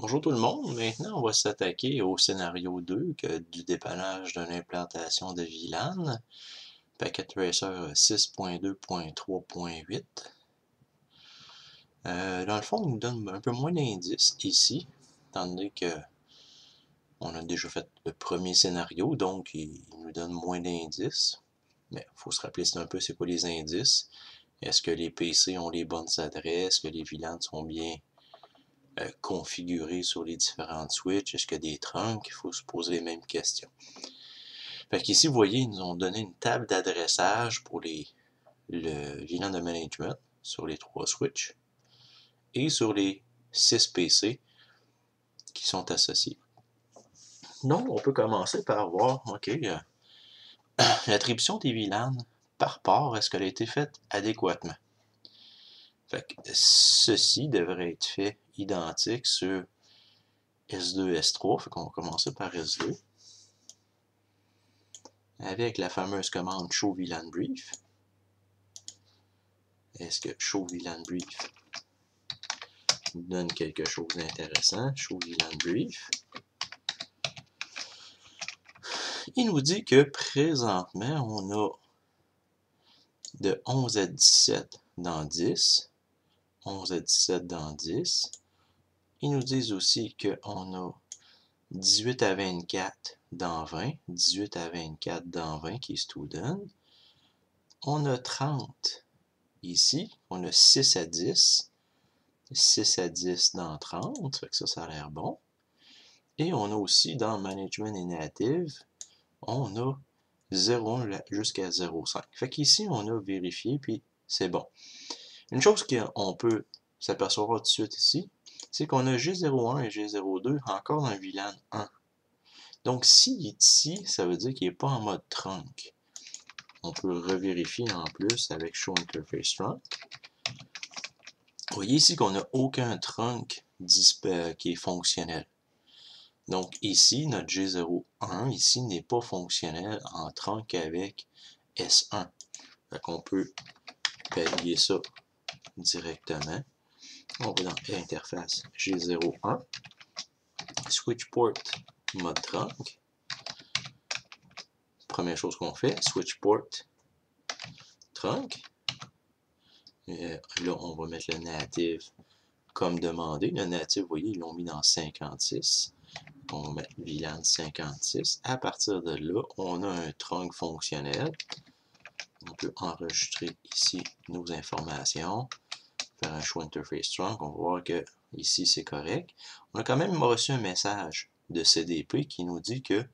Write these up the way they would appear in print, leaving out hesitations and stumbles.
Bonjour tout le monde, maintenant on va s'attaquer au scénario 2 du dépannage d'une implantation de VLAN, Packet Tracer 6.2.3.8. Dans le fond, il nous donne un peu moins d'indices ici, étant donné que on a déjà fait le premier scénario, donc il nous donne moins d'indices. Mais il faut se rappeler c'est un peu c'est quoi les indices. Est-ce que les PC ont les bonnes adresses? Est-ce que les VLAN sont bien configurés sur les différentes switches? Est-ce qu'il y a des trunks? Il faut se poser les mêmes questions. Fait qu'ici, vous voyez, ils nous ont donné une table d'adressage pour le VLAN de management sur les 3 switches et sur les 6 PC qui sont associés. Donc, on peut commencer par voir, OK, l'attribution des VLAN par port, est-ce qu'elle a été faite adéquatement? Fait que ceci devrait être fait identique sur S2, S3. Fait qu'on va commencer par S2. Avec la fameuse commande show VLAN brief. Est-ce que show VLAN brief nous donne quelque chose d'intéressant? Show VLAN brief. Il nous dit que présentement, on a de 11 à 17 dans 10. 11 à 17 dans 10. Ils nous disent aussi qu'on a 18 à 24 dans 20. 18 à 24 dans 20 qui est student. On a 30 ici. On a 6 à 10. 6 à 10 dans 30. Fait que ça a l'air bon. Et on a aussi dans Management et Native, on a 0,1 jusqu'à 0,5. Fait qu'ici, on a vérifié, puis c'est bon. Une chose qu'on peut s'apercevoir tout de suite ici, c'est qu'on a G01 et G02 encore dans VLAN 1. Donc, s'il est ici, ça veut dire qu'il n'est pas en mode trunk. On peut revérifier en plus avec Show Interface Trunk. Vous voyez ici qu'on n'a aucun trunk qui est fonctionnel. Donc ici, notre G01 ici n'est pas fonctionnel en trunk avec S1. Fait qu'on peut pallier ça directement. On va dans Interface G01, Switch Port mode trunk. Première chose qu'on fait, Switch Port trunk. Là, on va mettre le native comme demandé. Le native, vous voyez, ils l'ont mis dans 56. On va mettre VLAN 56. À partir de là, on a un trunk fonctionnel. On peut enregistrer ici nos informations, faire un show interface trunk. On va voir que ici c'est correct. On a quand même reçu un message de CDP qui nous dit que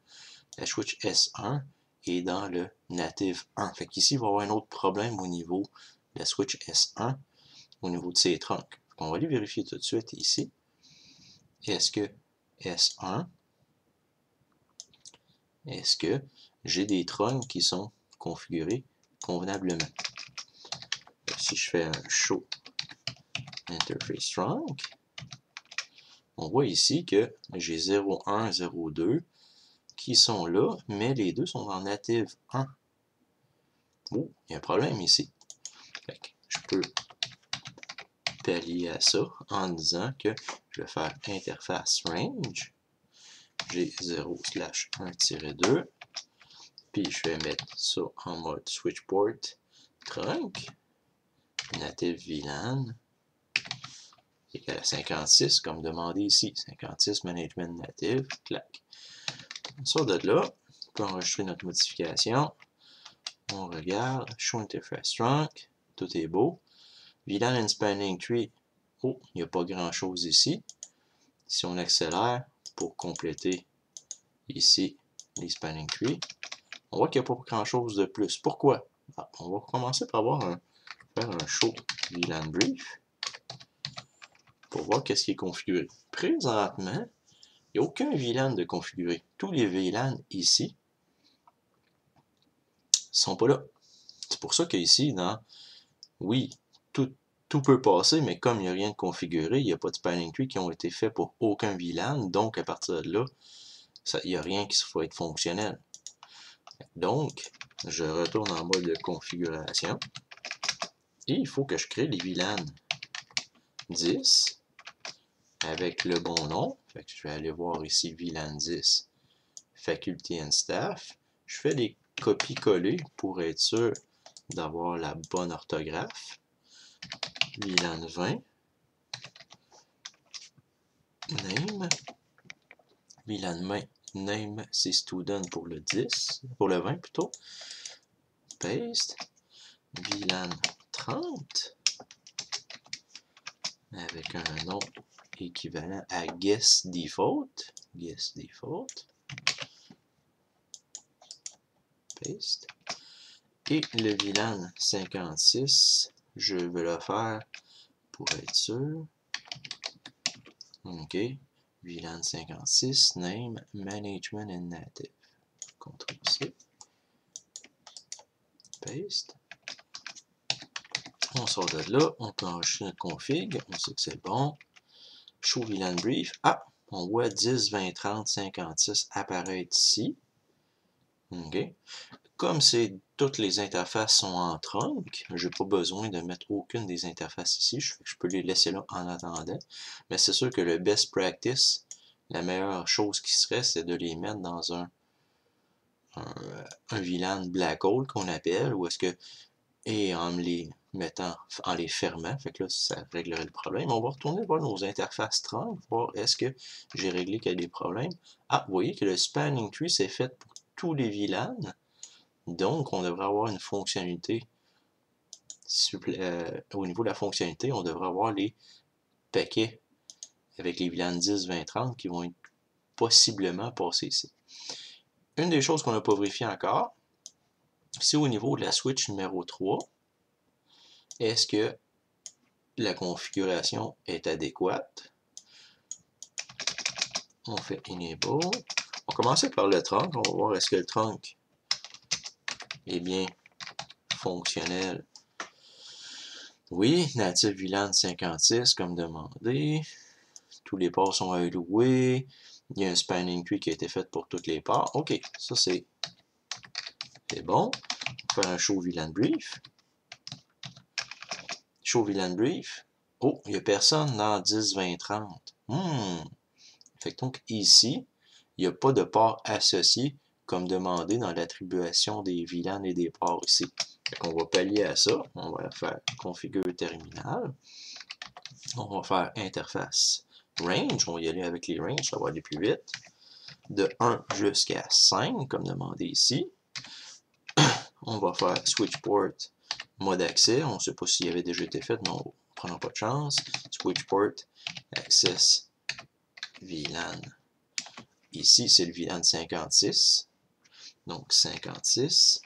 la switch S1 est dans le native 1. Fait qu'ici, il va y avoir un autre problème au niveau de la switch S1, au niveau de ses trunks. On va aller vérifier tout de suite ici. Est-ce que S1, est-ce que j'ai des trunks qui sont configurés convenablement? Si je fais un show interface trunk, on voit ici que j'ai 0,1, 0,2 qui sont là, mais les deux sont en native 1. Oh, il y a un problème ici. Fait que je peux pallier à ça en disant que je vais faire interface range, j'ai 0/1-2, puis je vais mettre ça en mode switch port trunk, native VLAN, égal à 56, comme demandé ici, 56 management native, clac. On sort de là, on peut enregistrer notre modification, on regarde, show interface trunk, tout est beau. VLAN and spanning tree, oh, il n'y a pas grand chose ici. Si on accélère pour compléter ici les spanning trees, on voit qu'il n'y a pas grand chose de plus. Pourquoi? Ah, on va commencer par faire un show VLAN brief pour voir qu'est-ce qui est configuré. Présentement, il n'y a aucun VLAN de configuré. Tous les VLAN ici ne sont pas là. C'est pour ça qu'ici, oui, tout peut passer, mais comme il n'y a rien de configuré, il n'y a pas de spanning tree qui ont été faits pour aucun VLAN, donc à partir de là, il n'y a rien qui va être fonctionnel. Donc, je retourne en mode de configuration et il faut que je crée les VLAN 10 avec le bon nom. Fait que je vais aller voir ici VLAN 10, Faculty and Staff. Je fais des copies-coller pour être sûr d'avoir la bonne orthographe. VLAN 20. Name. VLAN 20. Name, c'est student pour le 10, pour le 20 plutôt. Paste. VLAN 30. Avec un nom équivalent à guest default. Guest default. Paste. Et le VLAN 56, je vais le faire pour être sûr. OK. VLAN 56, name, management and native. CTRL-C. Paste. On sort de là, on peut enregistrer notre config, on sait que c'est bon. Show VLAN brief. Ah, on voit 10, 20, 30, 56 apparaître ici. OK. Comme toutes les interfaces sont en trunk, je n'ai pas besoin de mettre aucune des interfaces ici. Je peux les laisser là en attendant. Mais c'est sûr que le best practice, la meilleure chose qui serait, c'est de les mettre dans un VLAN black hole qu'on appelle, ou est-ce que, et en les mettant, en les fermant, fait que là, ça réglerait le problème. On va retourner voir nos interfaces trunk, voir est-ce que j'ai réglé qu'il y a des problèmes. Ah, vous voyez que le spanning tree, c'est fait pour tous les VLAN. Donc, on devrait avoir une fonctionnalité, au niveau de la fonctionnalité, on devrait avoir les paquets avec les VLAN 10, 20, 30 qui vont être possiblement passés ici. Une des choses qu'on n'a pas vérifié encore, c'est au niveau de la switch numéro 3, est-ce que la configuration est adéquate? On fait Enable. On va commencer par le trunk, on va voir est-ce que le trunk est bien fonctionnel. Oui, native VLAN 56 comme demandé. Tous les ports sont alloués. Il y a un spanning tree qui a été fait pour toutes les ports. OK, ça c'est bon. On va faire un show VLAN brief. Show VLAN brief. Oh, il n'y a personne dans 10, 20, 30. Fait que donc ici, il n'y a pas de port associé comme demandé dans l'attribution des VLAN et des ports ici. Fait qu'on va pallier à ça. On va faire configure terminal. On va faire interface range. On va y aller avec les ranges, ça va aller plus vite. De 1 jusqu'à 5, comme demandé ici. On va faire switch port mode accès. On ne sait pas s'il avait déjà été fait, mais on ne prendra pas de chance. Switch port access VLAN. Ici, c'est le VLAN 56. Donc 56.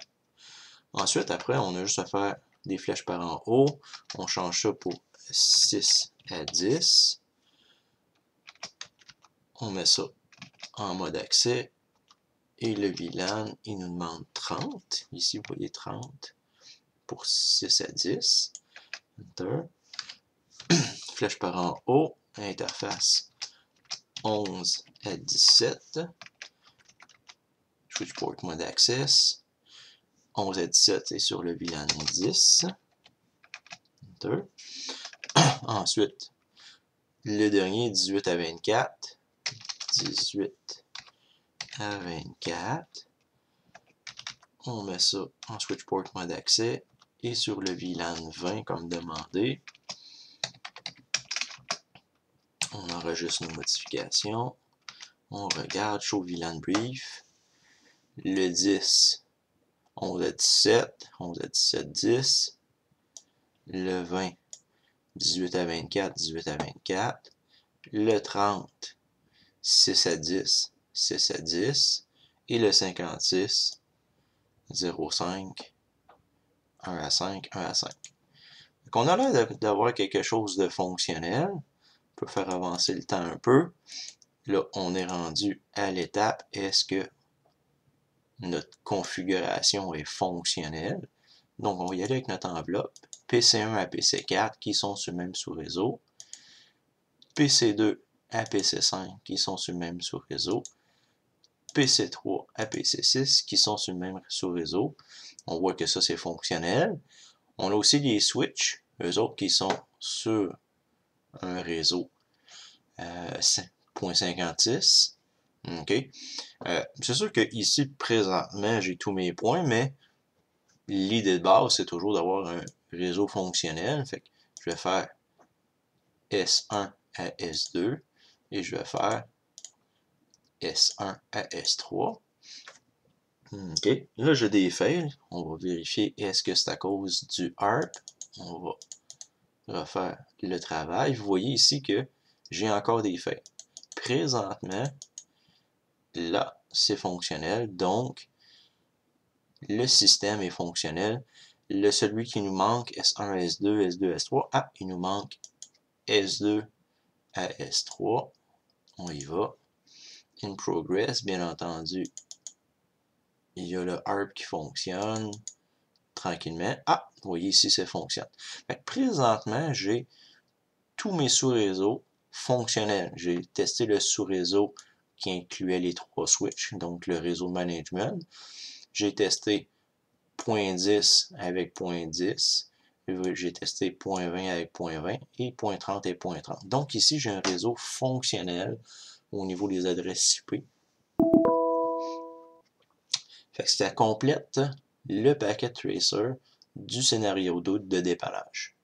Ensuite, après, on a juste à faire des flèches par en haut. On change ça pour 6 à 10. On met ça en mode accès. Et le VLAN, il nous demande 30. Ici, vous voyez 30 pour 6 à 10. Enter. Flèche par en haut. Interface 11 à 17. Switch port mode access. 11 à 17, c'est sur le VLAN 10. Enter. Ensuite, le dernier, 18 à 24. 18 à 24. On met ça en switch port mode accès et sur le VLAN 20 comme demandé. On enregistre nos modifications. On regarde show VLAN brief. Le 10, 11 à 17, 11 à 17, 10. Le 20, 18 à 24, 18 à 24. Le 30, 6 à 10, 6 à 10. Et le 56, 0,5, 1 à 5, 1 à 5. Donc on a l'air d'avoir quelque chose de fonctionnel. On peut faire avancer le temps un peu. Là, on est rendu à l'étape, est-ce que notre configuration est fonctionnelle? Donc, on va y aller avec notre enveloppe. PC1 à PC4 qui sont sur le même sous-réseau. PC2 à PC5 qui sont sur le même sous-réseau. PC3 à PC6 qui sont sur le même sous-réseau. On voit que ça, c'est fonctionnel. On a aussi les switches, eux autres qui sont sur un réseau .56. OK. C'est sûr que ici, présentement, j'ai tous mes points, mais l'idée de base, c'est toujours d'avoir un réseau fonctionnel. Fait que je vais faire S1 à S2 et je vais faire S1 à S3. OK. Là, j'ai des fails. On va vérifier est-ce que c'est à cause du ARP. On va refaire le travail. Vous voyez ici que j'ai encore des fails. Présentement, là, c'est fonctionnel. Donc, le système est fonctionnel. Celui qui nous manque, S1, S2, S2, S3. Ah, il nous manque S2 à S3. On y va. In progress, bien entendu. Il y a le ARP qui fonctionne tranquillement. Ah, vous voyez ici, ça fonctionne. Fait que présentement, j'ai tous mes sous-réseaux fonctionnels. J'ai testé le sous-réseau qui incluait les 3 switches, donc le réseau management. J'ai testé .10 avec .10. J'ai testé .20 avec .20 et .30 et .30. Donc ici, j'ai un réseau fonctionnel au niveau des adresses IP. Fait que ça complète le packet tracer du scénario 2 de dépannage.